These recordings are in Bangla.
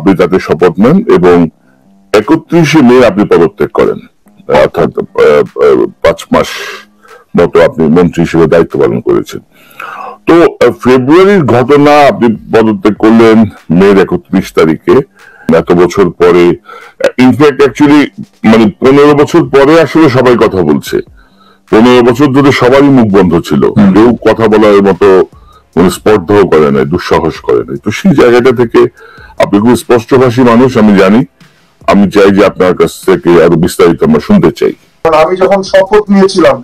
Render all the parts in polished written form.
আপনি তাতে শপথ নেন এবং 31শে মে আপনি পদত্যাগ করেন, অর্থাৎ 5 মাস মতো আপনি মন্ত্রী হিসেবে দায়িত্ব পালন করেছেন। তো ফেব্রুয়ারির ঘটনা, আপনি পদত্যাগ করলেন মের 31 তারিখে, এত বছর পরে, ইনফ্যাক্ট অ্যাকচুয়ালি মানে 15 বছর পরে আসলে সবাই কথা বলছে। 15 বছর ধরে সবারই মুখ বন্ধ ছিল, কেউ কথা বলার মতো স্পর্ধাও করে নাই, দুঃসাহস করে নাই। তো সেই জায়গাটা থেকে আপনি খুব স্পষ্টভাষী মানুষ, আমি জানি। আমি চাই যে আপনার কাছ থেকে আরো বিস্তারিত আমরা শুনতে চাই। আমি যখন শপথ নিয়েছিলাম,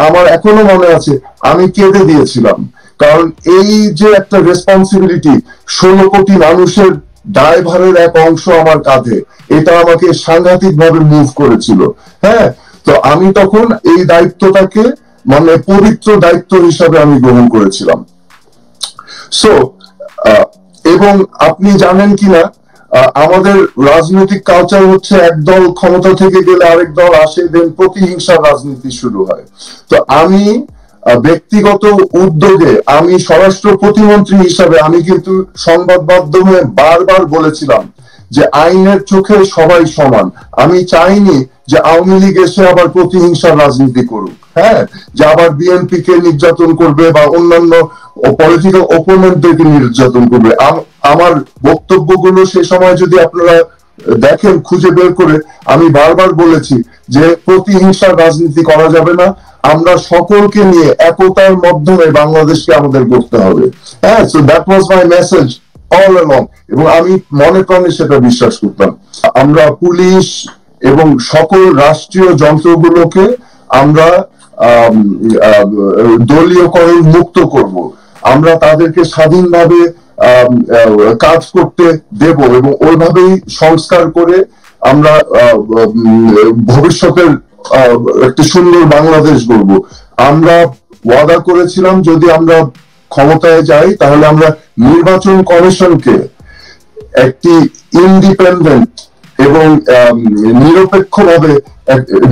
আমার এখনো মনে আছে, আমি কেঁদে দিয়েছিলাম। কারণ এই যে একটা রেসপন্সিবিলিটি, 16 কোটি মানুষের দায়ভারের এক অংশ আমার কাঁধে, এটা আমাকে সাংঘাতিক ভাবে মুভ করেছিল। হ্যাঁ, তো আমি তখন এই দায়িত্বটাকে মানে পবিত্র দায়িত্ব হিসাবে আমি গ্রহণ করেছিলাম। সো এবং আপনি জানেন কিনা, আমাদের রাজনৈতিক কালচার হচ্ছে এক দল ক্ষমতা থেকে গেলে আরেক দল আসে, দেন প্রতিহিংসার রাজনীতি শুরু হয়। তো আমি ব্যক্তিগত উদ্যোগে, আমি স্বরাষ্ট্র প্রতিমন্ত্রী হিসাবে আমি কিন্তু সংবাদ মাধ্যমে বারবার বলেছিলাম যে আইনের চোখে সবাই সমান। আমি চাইনি যে আওয়ামী লীগ এসে আবার প্রতিহিংসার রাজনীতি করুক, হ্যাঁ, যে আবার বিএনপি কে নির্যাতন করবে বা অন্যান্য পলিটিক্যাল অপোনেন্টদেরকে নির্যাতন করবে। আমার বক্তব্যগুলো সে সময় যদি আপনারা দেখেন, খুঁজে বের করে, আমি বারবার বলেছি যে প্রতিহিংসার রাজনীতি করা যাবে না, আমরা সকলকে নিয়ে একতার মাধ্যমে বাংলাদেশকে আমাদের করতে হবে। হ্যাঁ, so that was my message all along, এবং আমি মনে প্রাণে সেটা বিশ্বাস করতাম। আমরা পুলিশ এবং সকল রাষ্ট্রীয় যন্ত্রগুলোকে আমরা দলীয়করণ মুক্ত করব। আমরা তাদেরকে স্বাধীনভাবে কাজ করতে দেব এবং ওইভাবেই সংস্কার করে আমরা ভবিষ্যতের একটা সুন্দর বাংলাদেশ গড়ব। আমরা ওয়াদা করেছিলাম যদি আমরা ক্ষমতায় যাই তাহলে আমরা নির্বাচন কমিশনকে একটি ইন্ডিপেন্ডেন্ট এবং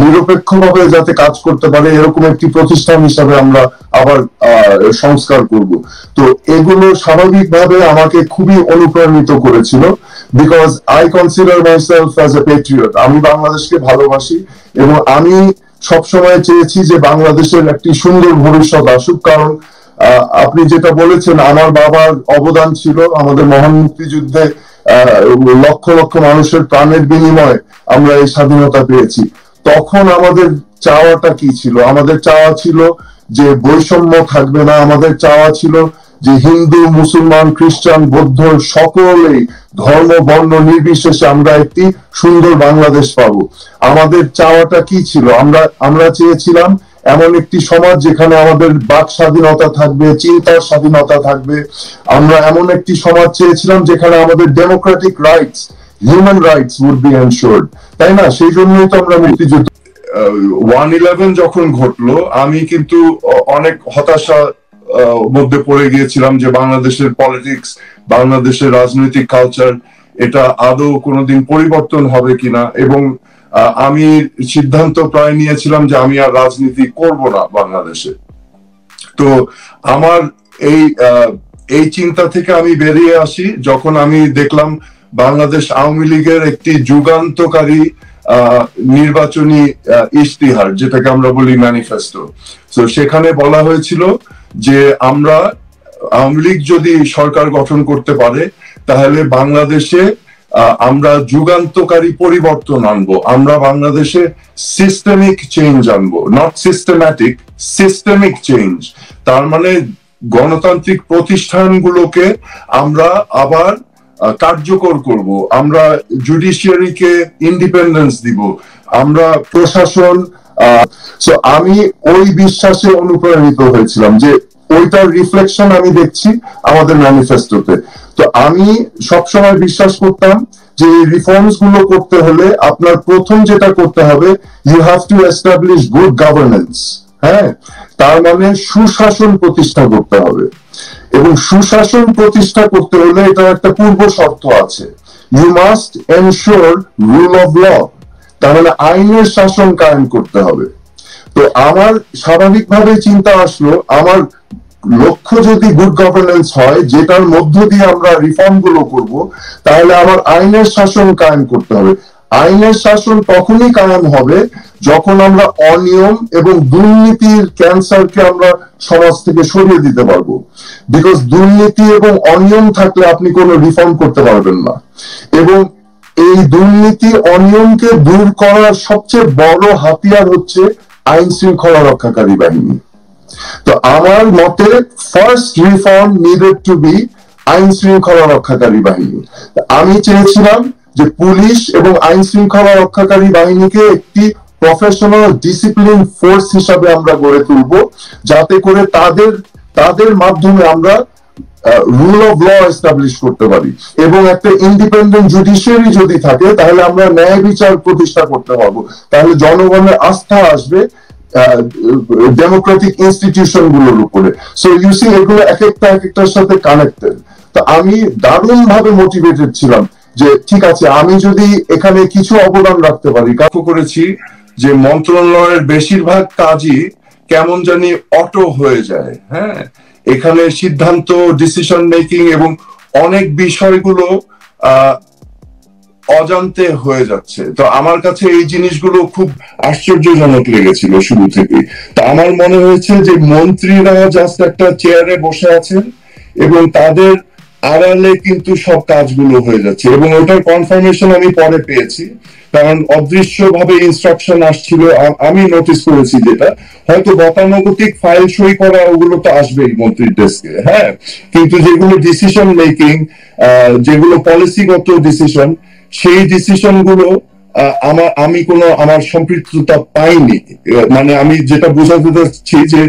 নিরপেক্ষভাবে যাতে কাজ করতে পারে এরকম একটি প্রতিষ্ঠান হিসাবে আমরা আবার সংস্কার করব। তো এগুলো স্বাভাবিকভাবে আমাকে খুবই অনুপ্রাণিত করেছিল, because I consider myself as a patriot. আমি বাংলাদেশকে ভালোবাসি এবং আমি সবসময় চেয়েছি যে বাংলাদেশের একটি সুন্দর ভবিষ্যৎ আসুক। কারণ আপনি যেটা বলেছেন, আমার বাবার অবদান ছিল আমাদের মহান মুক্তিযুদ্ধে, লক্ষ লক্ষ মানুষের প্রাণের বিনিময়ে আমরা এই স্বাধীনতা পেয়েছি। তখন আমাদের চাওয়াটা কি ছিল? আমাদের চাওয়া ছিল যে বৈষম্য থাকবে না, আমাদের চাওয়া ছিল যে হিন্দু, মুসলমান, খ্রিস্টান, বৌদ্ধ সকলেই ধর্ম বর্ণ নির্বিশেষে আমরা একটি সুন্দর বাংলাদেশ পাবো। আমাদের চাওয়াটা কি ছিল? আমরা চেয়েছিলাম এমন একটি সমাজ যেখানে আমাদের বাক স্বাধীনতা থাকবে, চিন্তার স্বাধীনতা থাকবে। আমরা এমন একটি সমাজ চেয়েছিলাম যেখানে আমাদের democratic rights, human rights would be ensured, তাই না? সেই জন্যই তো আমরা মুক্তিযুদ্ধ। 1/11 যখন ঘটলো, আমি কিন্তু অনেক হতাশা মধ্যে পড়ে গিয়েছিলাম যে বাংলাদেশের পলিটিক্স, বাংলাদেশের রাজনৈতিক কালচার, এটা আদৌ কোনোদিন পরিবর্তন হবে কিনা। এবং আমি সিদ্ধান্ত প্রায় নিয়েছিলাম যে আমি আর রাজনীতি করব না বাংলাদেশে। তো আমার এই চিন্তা থেকে আমি বেরিয়ে আসি যখন আমি দেখলাম বাংলাদেশ আওয়ামী লীগের একটি যুগান্তকারী নির্বাচনী ইশতিহার, যেটাকে আমরা বলি ম্যানিফেস্টো। তো সেখানে বলা হয়েছিল যে আমরা আওয়ামী লীগ যদি সরকার গঠন করতে পারে তাহলে বাংলাদেশে আমরা যুগান্তকারী পরিবর্তন আনবো, আমরা বাংলাদেশে সিস্টেমিক চেঞ্জ আনবো, নট সিস্টেম্যাটিক, সিস্টেমিক চেঞ্জ। তার মানে গণতান্ত্রিক প্রতিষ্ঠানগুলোকে আমরা আবার কার্যকর করব, আমরা জুডিশিয়ারিকে ইন্ডিপেন্ডেন্স দিব, আমরা প্রশাসন। আমি ওই বিশ্বাসে অনুপ্রাণিত হয়েছিলাম যে ওইটার রিফ্লেকশন আমি দেখছি আমাদের ম্যানিফেস্টোতে। তো আমি সবসময় বিশ্বাস করতাম যে এই রিফর্মস গুলো করতে হলে আপনার প্রথম যেটা করতে হবে, you have to establish good governance. হ্যাঁ, তার মানে সুশাসন প্রতিষ্ঠা করতে হবে, এবং সুশাসন প্রতিষ্ঠা করতে হলে এটার একটা পূর্ব শর্ত আছে, you must ensure rule of law, তার মানে আইনের শাসন কায়েম করতে হবে। তো আমার স্বাভাবিকভাবে চিন্তা আসলো, আমার লক্ষ্য যদি গুড গভর্নেন্স হয়, যেটার মধ্য দিয়ে আমরা রিফর্ম গুলো করব, তাহলে আমার আইনের শাসন কায়েম করতে হবে। আইনের শাসন তখনই কায়েম হবে যখন আমরা অনিয়ম এবং দুর্নীতির ক্যান্সারকে আমরা সমাজ থেকে সরিয়ে দিতে পারবো। বিকজ দুর্নীতি এবং অনিয়ম থাকলে আপনি কোনো রিফর্ম করতে পারবেন না। এবং এই দুর্নীতি অনিয়মকে দূর করার সবচেয়ে বড় হাতিয়ার হচ্ছে আইন শৃঙ্খলা রক্ষাকারী বাহিনী। তো আমার মতে first reform needed to be আইন শৃঙ্খলা রক্ষাকারী বাহিনী। আমি চেয়েছিলাম যে পুলিশ এবং আইন শৃঙ্খলা রক্ষাকারী বাহিনীকে একটি প্রফেশনাল ডিসিপ্লিন ফোর্স হিসাবে আমরা গড়ে তুলব, যাতে করে তাদের মাধ্যমে আমরা রুল অফ ল এস্টাবলিশ করতে পারি। এবং একটা ইন্ডিপেন্ডেন্ট জুডিশিয়ারি যদি থাকে, তাহলে আমরা ন্যায় বিচার প্রতিষ্ঠা করতে পারবো। তাহলে জনগণের আস্থা আসবে ডেমোক্রেটিক ইনস্টিটিউশন গুলোর উপরে। সো ইউ সি, এগুলো এক একটার সাথে কানেক্টেড। তো আমি দারুণ ভাবে মোটিভেটেড ছিলাম যে ঠিক আছে, আমি যদি এখানে কিছু অবদান রাখতে পারি। লক্ষ্য করেছি যে মন্ত্রণালয়ের বেশিরভাগ কাজই কেমন জানি অটো হয়ে যায়। হ্যাঁ, এখানে সিদ্ধান্ত, ডিসিশন মেকিং এবং অনেক বিষয়গুলো অজান্তে হয়ে যাচ্ছে। তো আমার কাছে এই জিনিসগুলো খুব আশ্চর্যজনক লেগেছিল শুরু থেকে। তো আমার মনে হয়েছে যে মন্ত্রীরা জাস্ট একটা চেয়ারে বসে আছেন এবং তাদের আড়ালে কিন্তু সব কাজগুলো হয়ে যাচ্ছে। এবং ওটার কনফার্মেশন আমি পরে পেয়েছি, কারণ অদৃশ্য ভাবে ইনস্ট্রাকশন আসছিল। আমি নোটিস করেছি যেটা হয়তো গতানুগতিক ফাইল সই করা, ওগুলো তো আসবেই মন্ত্রীর ডেস্কে। হ্যাঁ, কিন্তু যেগুলো ডিসিশন মেকিং, যেগুলো পলিসিগত ডিসিশন, সেই ডিসিশন গুলো আমি আমার সম্পৃক্ততা পাইনি। মানে আমি যেটা বোঝাতে চাচ্ছি যে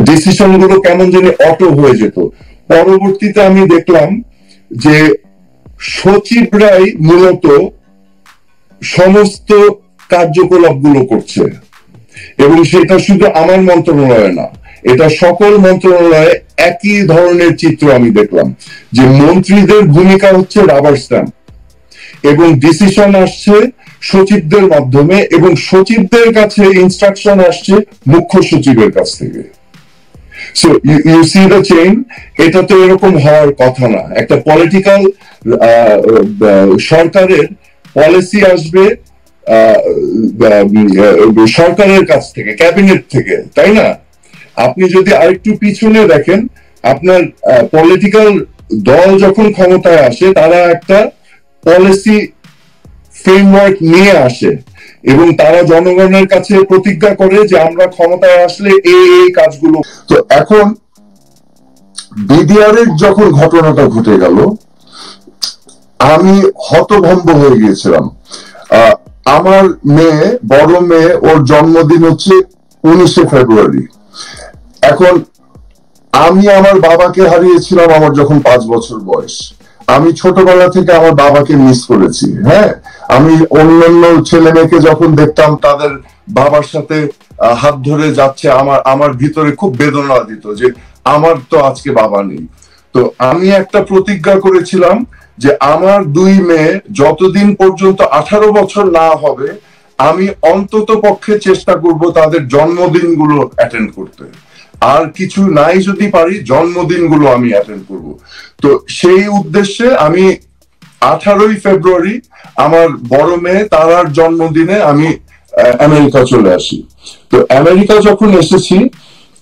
ডিসিশন গুলো কেমন জানি অটো হয়ে যেত। পরবর্তীতে আমি দেখলাম যে সচিবরাই মূলত সমস্ত কার্যকলাপ গুলো করছে, এবং সেটা শুধু আমার মন্ত্রণালয়ে না, এটা সকল মন্ত্রণালয়ে একই ধরনের চিত্র আমি দেখলাম। যে মন্ত্রীদের ভূমিকা হচ্ছে রাবার স্ট্যাম্প, এবং ডিসিশন আসছে সচিবদের মাধ্যমে, এবং সচিবদের কাছে ইনস্ট্রাকশন আসছে মুখ্য সচিবের কাছ থেকে। So you see the chain. এটা তো এরকম হওয়ার কথা না। একটা পলিটিক্যাল সরকারের পলিসি আসবে সরকারের কাছ থেকে, ক্যাবিনেট থেকে, তাই না? আপনি যদি আরেকটু পিছনে দেখেন, আপনার পলিটিক্যাল দল যখন ক্ষমতায় আসে, তারা একটা পলিসি ফ্রেমওয়ার্ক নিয়ে আসে এবং তারা জনগণের কাছে প্রতিজ্ঞা করে যে আমরা ক্ষমতায় আসলে এই কাজগুলো। তো এখন বিডিআর এর যখন ঘটনাটা ঘটে গেল, আমি হতভম্ব হয়ে গিয়েছিলাম। আমার মেয়ে, বড় মেয়ে, ওর জন্মদিন হচ্ছে 19শে ফেব্রুয়ারি। এখন আমি আমার বাবাকে হারিয়েছিলাম আমার যখন 5 বছর বয়স। আমি ছোটবেলা থেকে আমার বাবাকে মিস করেছি। হ্যাঁ, আমি অন্যান্য ছেলে মেয়েকে যখন দেখতাম তাদের বাবার সাথে হাত ধরে যাচ্ছে, আমার ভিতরে খুব বেদনা দিত যে আমার তো আজকে বাবা নেই। তো আমি একটা প্রতিজ্ঞা করেছিলাম যে আমার 2 মেয়ে যতদিন পর্যন্ত 18 বছর না হবে, আমি অন্তত পক্ষে চেষ্টা করব তাদের জন্মদিনগুলো অ্যাটেন্ড করতে। আর কিছু নাই যদি পারি, জন্মদিনগুলো আমি অ্যাটেন্ড করব। তো সেই উদ্দেশ্যে আমি 18ই ফেব্রুয়ারি আমার বড় মেয়ে তারার জন্মদিনে আমি আমেরিকা চলে আসি। তো আমেরিকা যখন এসেছি,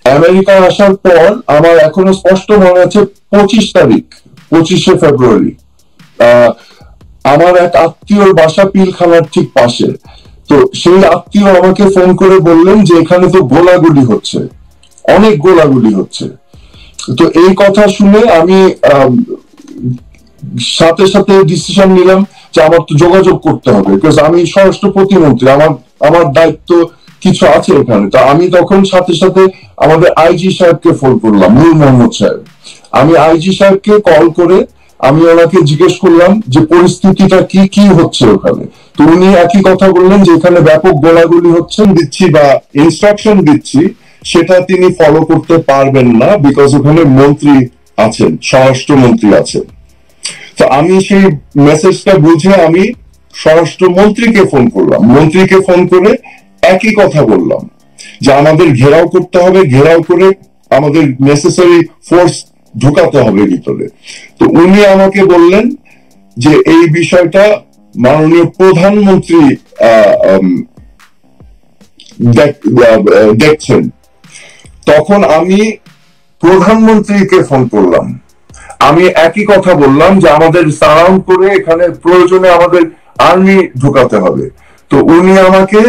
আমেরিকা আসার পর আমার এখনো স্পষ্ট মনে আছে 25 তারিখ, 25শে ফেব্রুয়ারি, আমার এক আত্মীয়র বাসা পিলখানার ঠিক পাশে। তো সেই আত্মীয় আমাকে ফোন করে বললেন যে এখানে তো গোলাগুলি হচ্ছে, অনেক গোলাগুলি হচ্ছে। তো এই কথা শুনে আমি সাথে সাথে ডিসিশন নিলাম যে আমার তো যোগাযোগ করতে হবে, বিকজ আমি স্বরাষ্ট্র প্রতিমন্ত্রী, আমার দায়িত্ব কিছু আছে এখানে। তো আমি তখন সাথে সাথে আমাদের আইজি সাহেবকে ফোন করলাম, নূর মোহাম্মদ সাহেব। আমি আইজি সাহেবকে কল করে আমি ওনাকে জিজ্ঞেস করলাম যে পরিস্থিতিটা কি হচ্ছে ওখানে। তো উনি একই কথা বললেন যে এখানে ব্যাপক গোলাগুলি হচ্ছে, দিচ্ছি বা ইনস্ট্রাকশন দিচ্ছি সেটা তিনি ফলো করতে পারবেন না, বিকজ ওখানে মন্ত্রী আছেন, স্বরাষ্ট্রমন্ত্রী আছেন। তো আমি সেই মেসেজটা বুঝে আমি স্বরাষ্ট্রমন্ত্রীকে ফোন করলাম। মন্ত্রীকে ফোন করে একই কথা বললাম যে আমাদের ঘেরাও করতে হবে, ঘেরাও করে আমাদের নেসেসারি ফোর্স ঢুকাতে হবে ভিতরে। তো উনি আমাকে বললেন যে এই বিষয়টা মাননীয় প্রধানমন্ত্রী দেখছেন। তখন আমি প্রধানমন্ত্রীকে ফোন করলাম, আমি একই কথা বললাম যে আমাদের সারাউন্ড করে এখানে প্রয়োজনে আমাদের আর্মি ঢুকাতে হবে। তো উনি আমাকে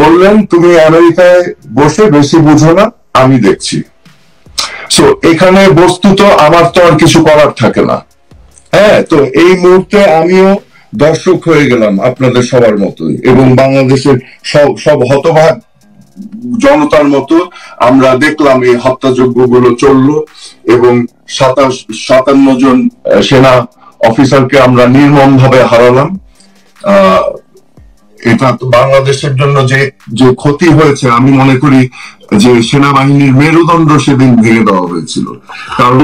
বললেন তুমি আমেরিকায় বসে বেশি বুঝো না, আমি দেখছি। সো এখানে বস্তুত আমার তো আর কিছু করার থাকে না। হ্যাঁ, তো এই মুহূর্তে আমিও দর্শক হয়ে গেলাম আপনাদের সবার মতোই, এবং বাংলাদেশের সব হতভাগ জনতার মতো আমরা দেখলাম এই হত্যাযজ্ঞ গুলো চললো, এবং 57 জন সেনা অফিসারকে আমরা নির্মম ভাবে হারালাম। এটা তো বাংলাদেশের জন্য যে ক্ষতি হয়েছে, আমি মনে করি যে সেনাবাহিনীর মেরুদণ্ড সেদিন ভেঙে দেওয়া হয়েছিল। কারণ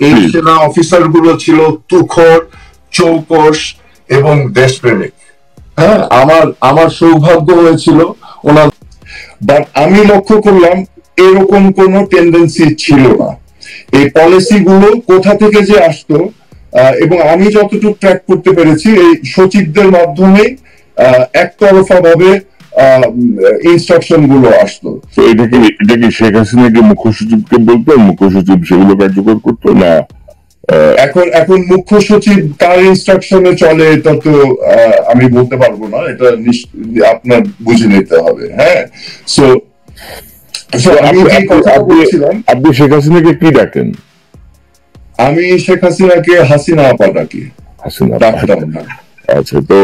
এই সেনা অফিসার গুলো ছিল তুখর, চৌকস এবং দেশপ্রেমিক। হ্যাঁ, আমার সৌভাগ্য হয়েছিল ওনার, বাট আমি লক্ষ্য করলাম এরকম কোনো টেন্ডেন্সি ছিল না। এই পলিসি গুলো কোথা থেকে যে আসতো, এবং আমি যতটুকু ট্র্যাক করতে পেরেছি এই সচিবদের মাধ্যমে একতরফা ভাবে ইনস্ট্রাকশন গুলো আসতো। তো এটা কি শেখ হাসিনাকে মুখ্য সচিবকে বলতো, মুখ্য সচিব সেগুলো কার্যকর করতো না? এখন মুখ্য সচিব কার ইনস্ট্রাকশনে চলে এটা তো আমি বলতে পারবো না, এটা আপনার বুঝে নিতে হবে। হ্যাঁ, সো আপনি শেখ হাসিনাকে কি ডাকেন? আমি শেখ হাসিনাকে হাসিনা আপা ডাকি। হাসিনা আপা। আচ্ছা, তো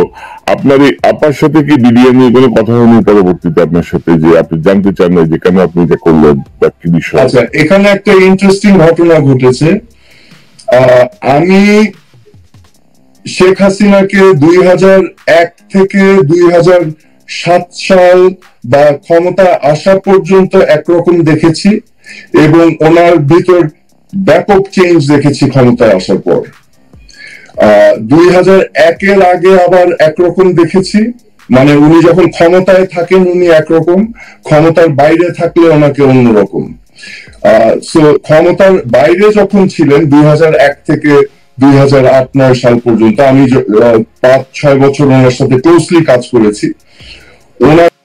আপনার এই আপার সাথে কি বিডিআর নিয়ে কোনো কথা হয়নি পরবর্তীতে আপনার সাথে, যে আপনি জানতে চান না যে কেন আপনি এটা করলেন বা কি বিষয়? আচ্ছা, এখানে একটা ইন্টারেস্টিং ঘটনা ঘটেছে। আমি শেখ হাসিনাকে 2001 থেকে 2007 সাল বা ক্ষমতা আসা পর্যন্ত একরকম দেখেছি, এবং ওনার ভিতর ব্যাপক চেঞ্জ দেখেছি ক্ষমতায় আসার পর। 2001-এর আগে আবার একরকম দেখেছি, মানে উনি যখন ক্ষমতায় থাকেন উনি একরকম, ক্ষমতার বাইরে থাকলে ওনাকে অন্যরকম। ক্ষমতার বাইরে যখন ছিলেন 2001 থেকে 2008-9 সাল পর্যন্ত, আমি 5-6 বছর ওনার সাথে ক্লোজলি কাজ করেছি। ওনার